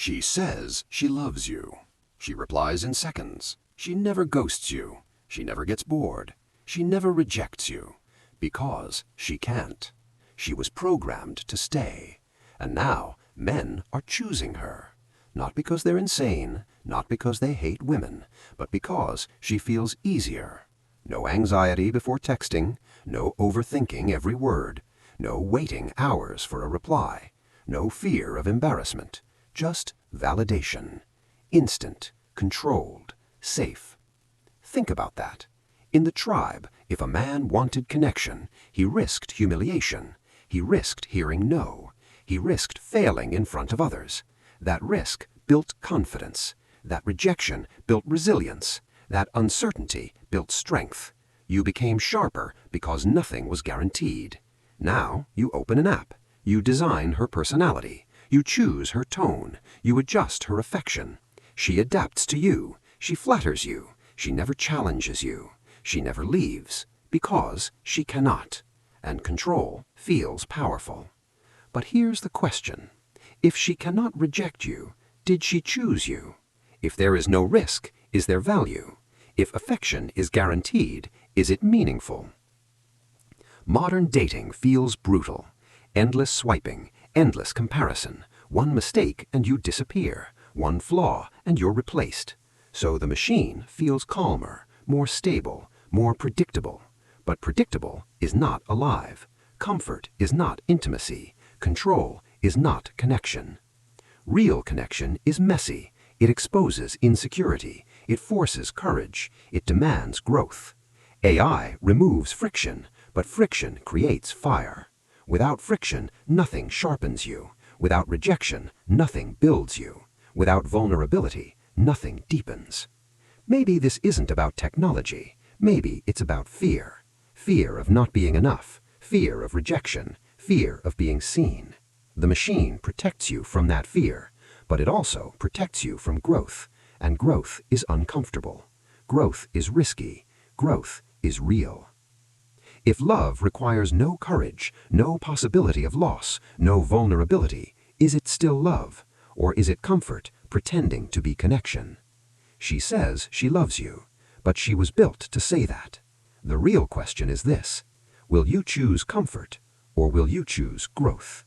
She says she loves you. She replies in seconds. She never ghosts you. She never gets bored. She never rejects you. Because she can't. She was programmed to stay. And now men are choosing her. Not because they're insane, not because they hate women, but because she feels easier. No anxiety before texting, no overthinking every word, no waiting hours for a reply, no fear of embarrassment, just validation. Instant, controlled, safe. Think about that. In the tribe, if a man wanted connection, he risked humiliation. He risked hearing no. He risked failing in front of others. That risk built confidence. That rejection built resilience. That uncertainty built strength. You became sharper because nothing was guaranteed. Now you open an app. You design her personality. You choose her tone. You adjust her affection. She adapts to you. She flatters you. She never challenges you. She never leaves because she cannot. And control feels powerful. But here's the question. If she cannot reject you, did she choose you? If there is no risk, is there value? If affection is guaranteed, is it meaningful? Modern dating feels brutal. Endless swiping, endless comparison. One mistake and you disappear. One flaw and you're replaced. So the machine feels calmer, more stable, more predictable. But predictable is not alive. Comfort is not intimacy. Control is not connection. Real connection is messy. It exposes insecurity. It forces courage. It demands growth. AI removes friction, but friction creates fire. Without friction, nothing sharpens you. Without rejection, nothing builds you. Without vulnerability, nothing deepens. Maybe this isn't about technology. Maybe it's about fear. Fear of not being enough. Fear of rejection. Fear of being seen. The machine protects you from that fear, but it also protects you from growth. And growth is uncomfortable. Growth is risky. Growth is real. If love requires no courage, no possibility of loss, no vulnerability, is it still love? Or is it comfort pretending to be connection? She says she loves you, but she was built to say that. The real question is this: will you choose comfort or will you choose growth?